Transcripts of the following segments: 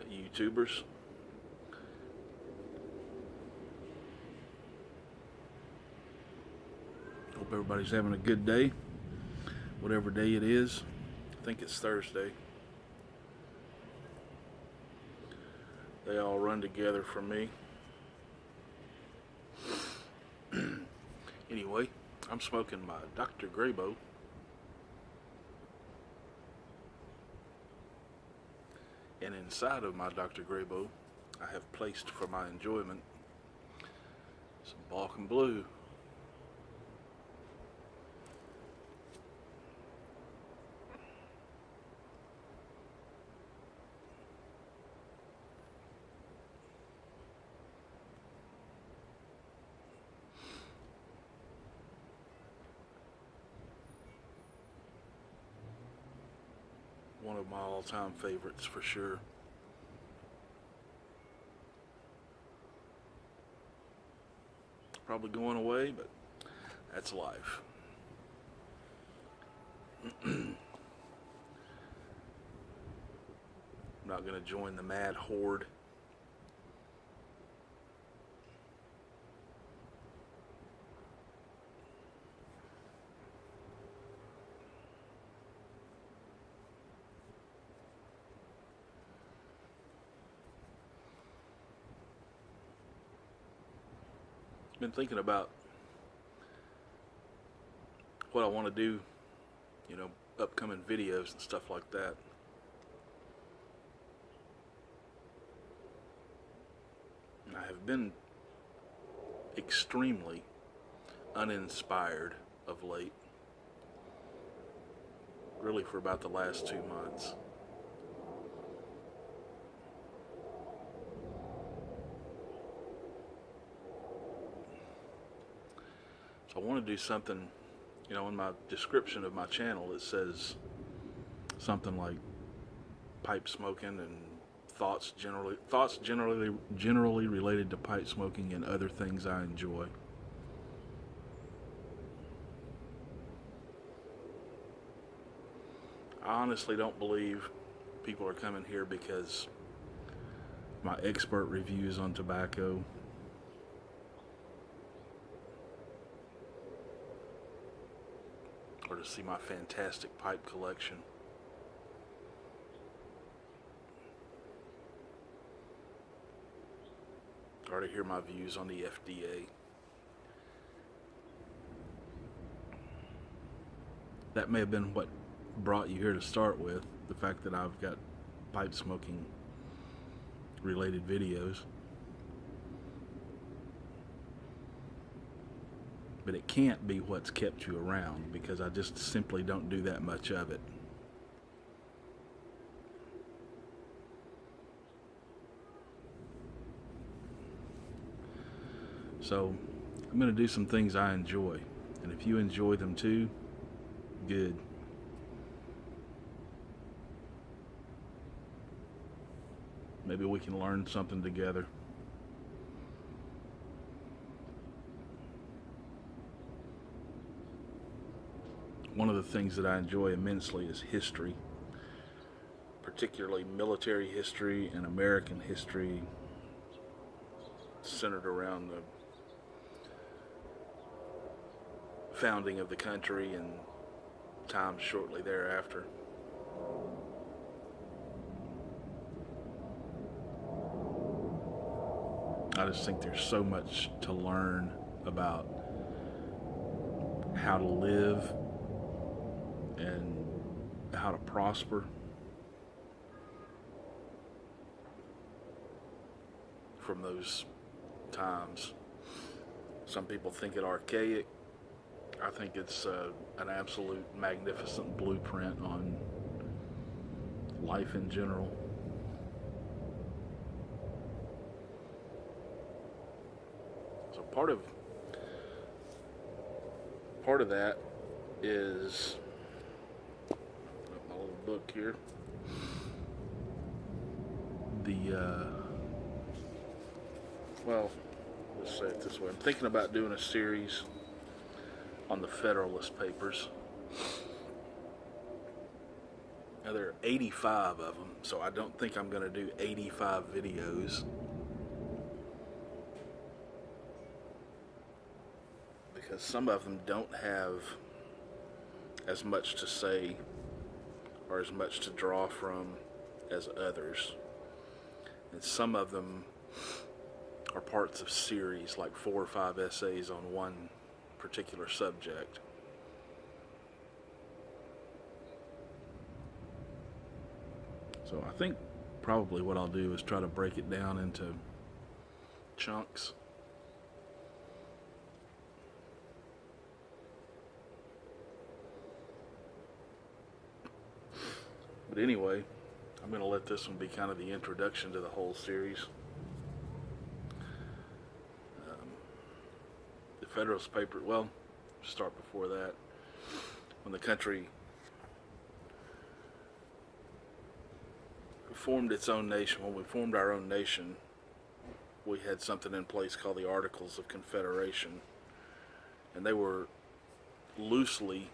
YouTubers. Hope everybody's having a good day, whatever day it is. I think it's Thursday. They all run together for me. Anyway, I'm smoking my Dr. Graybo. And inside of my Dr. Graybo, I have placed for my enjoyment some Balkan Blue. One of my all-time favorites for sure. Probably going away, but that's life. I'm not going to join the mad horde. Been thinking about what I want to do, upcoming videos and stuff like that. And I have been extremely uninspired of late, really for about the last 2 months. So I want to do something, in my description of my channel it says something like pipe smoking and thoughts generally related to pipe smoking and other things I enjoy. I honestly don't believe people are coming here because my expert reviews on tobacco, or to see my fantastic pipe collection. Or to hear my views on the FDA. That may have been what brought you here to start with, the fact that I've got pipe smoking related videos. But it can't be what's kept you around, because I just simply don't do that much of it. So I'm going to do some things I enjoy, and if you enjoy them too, good. Maybe we can learn something together. One of the things that I enjoy immensely is history, particularly military history and American history, centered around the founding of the country and times shortly thereafter. I just think there's so much to learn about how to live and how to prosper from those times. Some people think it archaic. I think it's an absolute magnificent blueprint on life in general. So part of that is my little book here. Let's say it this way. I'm thinking about doing a series on the Federalist Papers. Now, there are 85 of them, so I don't think I'm going to do 85 videos. Because some of them don't have as much to say or as much to draw from as others. And some of them are parts of series, like 4 or 5 essays on one particular subject. So I think probably what I'll do is try to break it down into chunks. But anyway, I'm going to let this one be kind of the introduction to the whole series. The Federalist Papers, well, start before that. When the country formed its own nation, when we formed our own nation, we had something in place called the Articles of Confederation. And they were loosely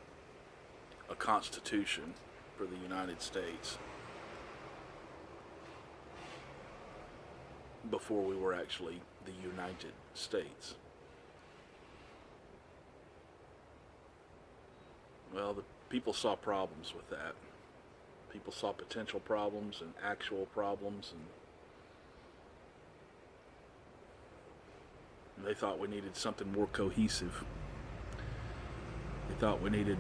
a constitution for the United States before we were actually the United States. Well, the people saw problems with that. People saw potential problems and actual problems, and they thought we needed something more cohesive. They thought we needed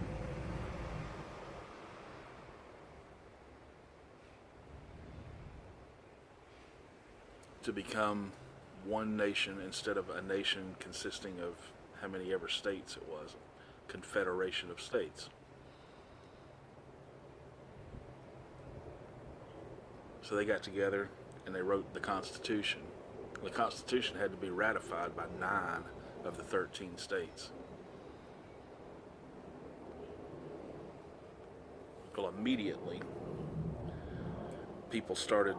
to become one nation instead of a nation consisting of how many ever states it was, a confederation of states. So they got together and they wrote the Constitution. The Constitution had to be ratified by 9 of the 13 states. Well, immediately, people started,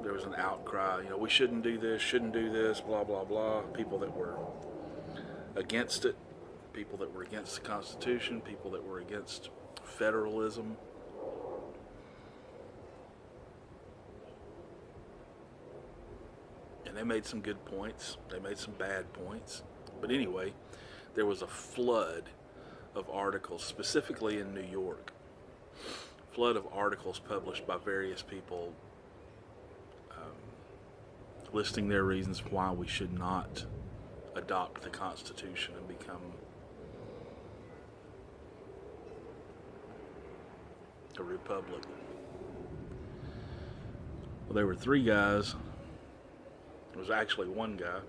there was an outcry, we shouldn't do this, blah, blah, blah. People that were against it, people that were against the Constitution, people that were against federalism. And they made some good points, they made some bad points. But anyway, there was a flood of articles, specifically in New York. Flood of articles published by various people listing their reasons why we should not adopt the Constitution and become a republic. Well, there were 3 guys. There was actually one guy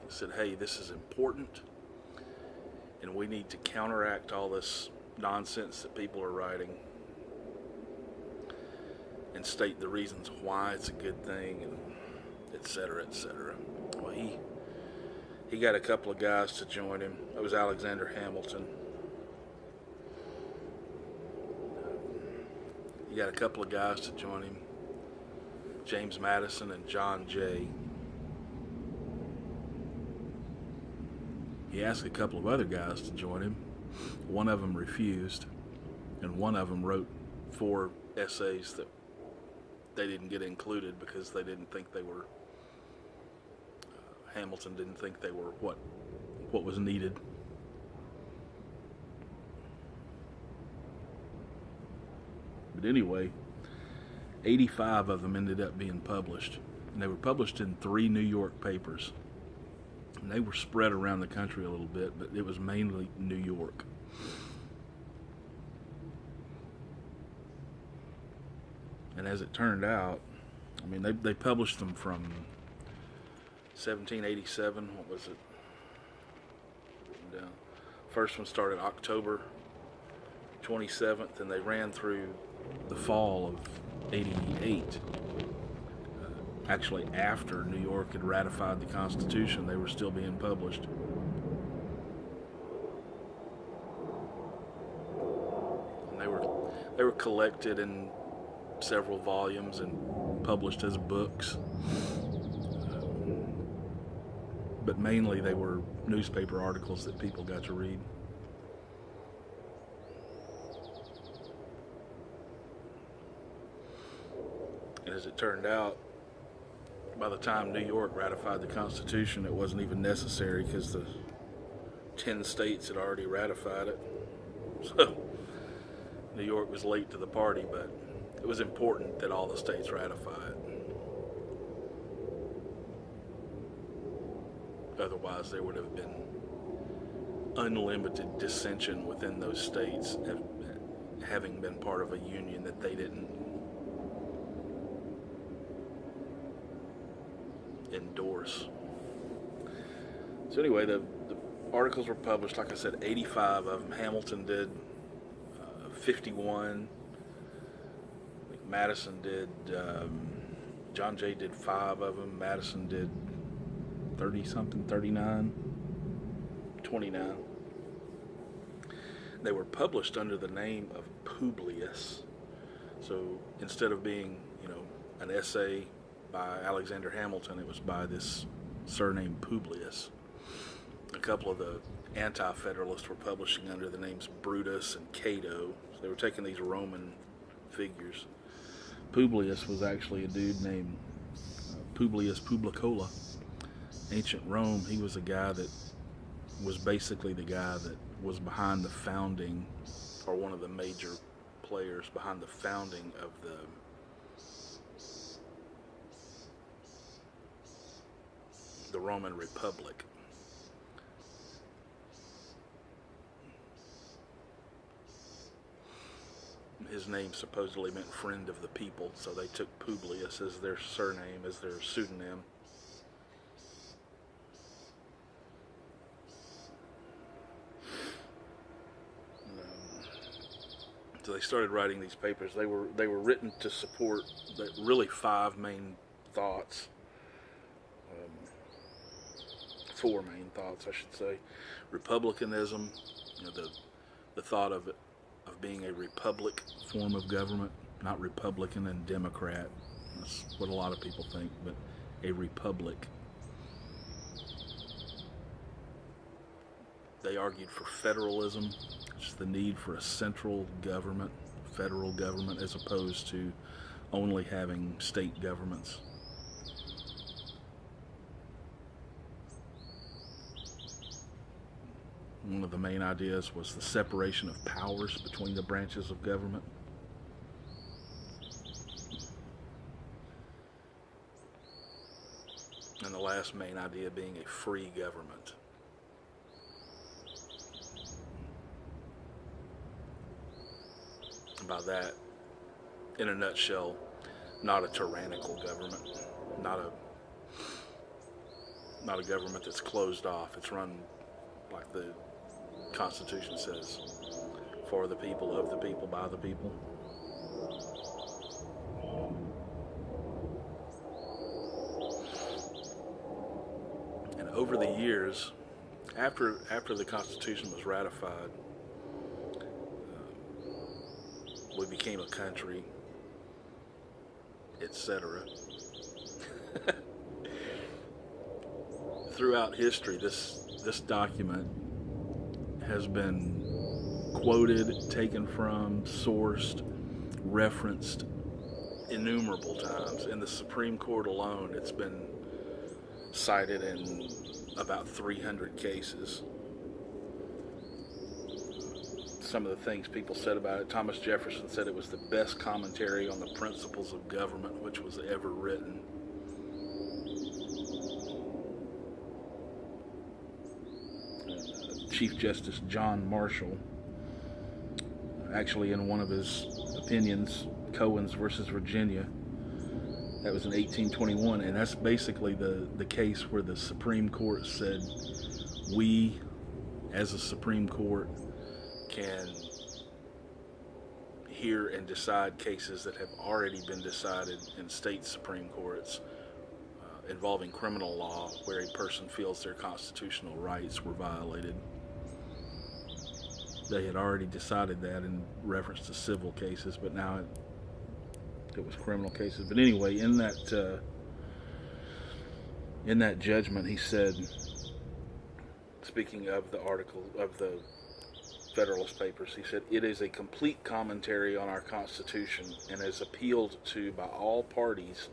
who said, hey, this is important, and we need to counteract all this nonsense that people are writing and state the reasons why it's a good thing, and et cetera, et cetera. Well, he got a couple of guys to join him. It was Alexander Hamilton. He got a couple of guys to join him, James Madison and John Jay. He asked a couple of other guys to join him. One of them refused, and one of them wrote 4 essays that they didn't get included because they didn't think they were, Hamilton didn't think they were what was needed. But anyway, 85 of them ended up being published. And they were published in 3 New York papers. And they were spread around the country a little bit, but it was mainly New York. And as it turned out, I mean, they published them from 1787, what was it? Written down. First one started October 27th, and they ran through the fall of 88. Actually, after New York had ratified the Constitution, they were still being published. And they were collected in several volumes and published as books. But mainly they were newspaper articles that people got to read. And as it turned out, by the time New York ratified the Constitution, it wasn't even necessary because the 10 states had already ratified it. So New York was late to the party, but it was important that all the states ratify it. Otherwise, there would have been unlimited dissension within those states, having been part of a union that they didn't endorse. So anyway, the articles were published, like I said, 85 of them. Hamilton did 51. I think Madison did, John Jay did 5 of them. Madison did 30-something, 39, 29. They were published under the name of Publius. So instead of being, an essay by Alexander Hamilton, it was by this surname Publius. A couple of the anti-Federalists were publishing under the names Brutus and Cato. So they were taking these Roman figures. Publius was actually a dude named Publius Publicola. Ancient Rome, he was a guy that was basically the guy that was behind the founding, or one of the major players behind the founding of the Roman Republic. His name supposedly meant friend of the people, so they took Publius as their surname, as their pseudonym. So they started writing these papers. They were written to support really 5 main thoughts. 4 main thoughts, I should say. Republicanism, the thought of being a republic form of government, not Republican and Democrat. That's what a lot of people think, but a republic. They argued for federalism, which is the need for a central government, federal government, as opposed to only having state governments. One of the main ideas was the separation of powers between the branches of government. And the last main idea being a free government. And by that, in a nutshell, not a tyrannical government, not a government that's closed off. It's run like the Constitution says, for the people, of the people, by the people. And over the years, after the Constitution was ratified, we became a country, etc. Throughout history, this document has been quoted, taken from, sourced, referenced innumerable times. In the Supreme Court alone, it's been cited in about 300 cases. Some of the things people said about it, Thomas Jefferson said it was the best commentary on the principles of government which was ever written. Chief Justice John Marshall, actually in one of his opinions, Cohen's versus Virginia, that was in 1821, and that's basically the case where the Supreme Court said, we, as a Supreme Court, can hear and decide cases that have already been decided in state Supreme Courts involving criminal law, where a person feels their constitutional rights were violated. They had already decided that in reference to civil cases, but now it was criminal cases. But anyway, in that judgment, he said, speaking of the article of the Federalist Papers. He said, "It is a complete commentary on our Constitution and is appealed to by all parties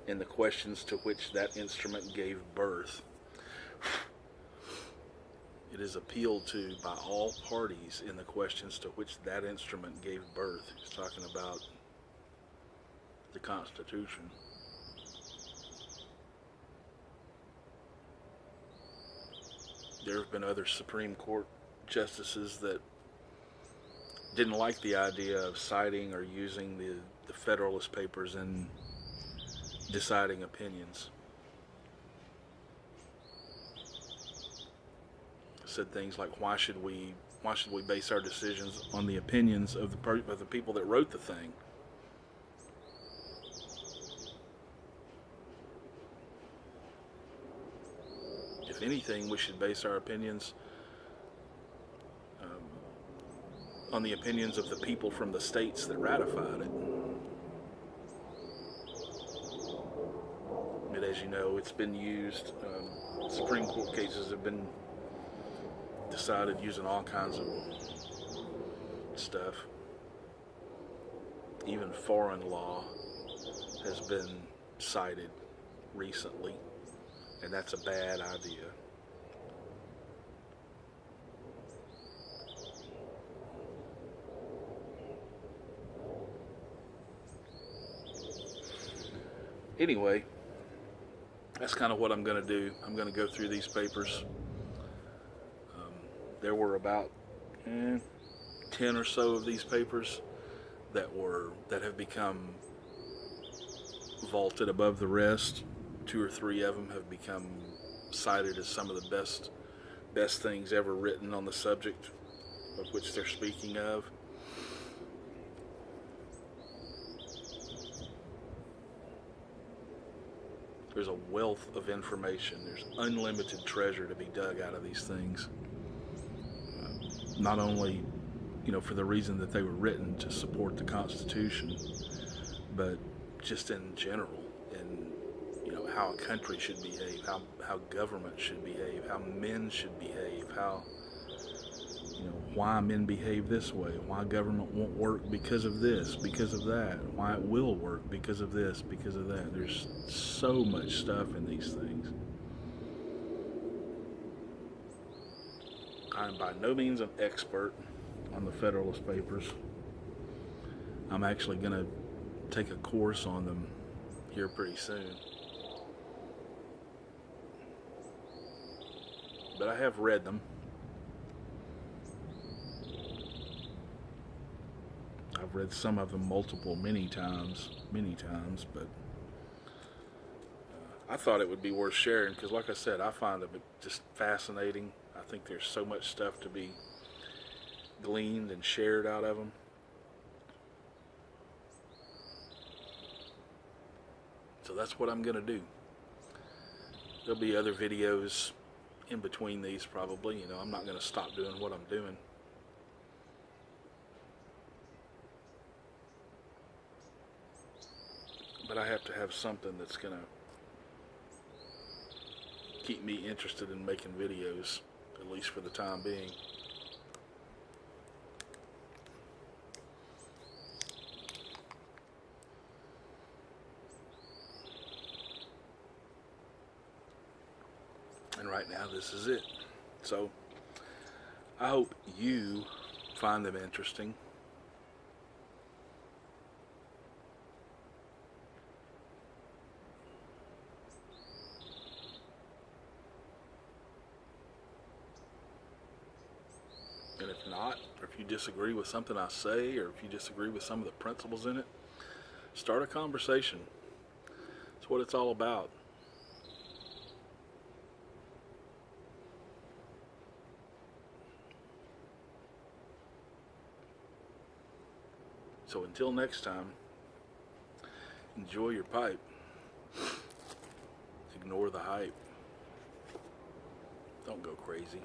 in the questions to which that instrument gave birth." It is appealed to by all parties in the questions to which that instrument gave birth. He's talking about the Constitution. There have been other Supreme Court justices that didn't like the idea of citing or using the Federalist Papers in deciding opinions. Said things like, why should we base our decisions on the opinions of the people that wrote the thing? If anything, we should base our opinions on the opinions of the people from the states that ratified it. And as you know, it's been used, Supreme Court cases have been decided using all kinds of stuff. Even foreign law has been cited recently, and that's a bad idea. Anyway, that's kind of what I'm going to do. I'm going to go through these papers. There were about 10 or so of these papers that have become vaulted above the rest. 2 or 3 of them have become cited as some of the best things ever written on the subject of which they're speaking of. There's a wealth of information. There's unlimited treasure to be dug out of these things. Not only, for the reason that they were written to support the Constitution, but just in general, and how a country should behave, how government should behave, how men should behave, how why men behave this way, why government won't work because of this, because of that, why it will work because of this, because of that. There's so much stuff in these things. I'm by no means an expert on the Federalist Papers. I'm actually going to take a course on them here pretty soon. But I have read them. I've read some of them many times, but I thought it would be worth sharing because, like I said, I find it just fascinating. I think there's so much stuff to be gleaned and shared out of them. So that's what I'm going to do. There'll be other videos in between these probably. I'm not going to stop doing what I'm doing. But I have to have something that's going to keep me interested in making videos, at least for the time being. And right now this is it. So I hope you find them interesting. And if not, or if you disagree with something I say, or if you disagree with some of the principles in it, start a conversation. That's what it's all about. So until next time, enjoy your pipe. Ignore the hype. Don't go crazy.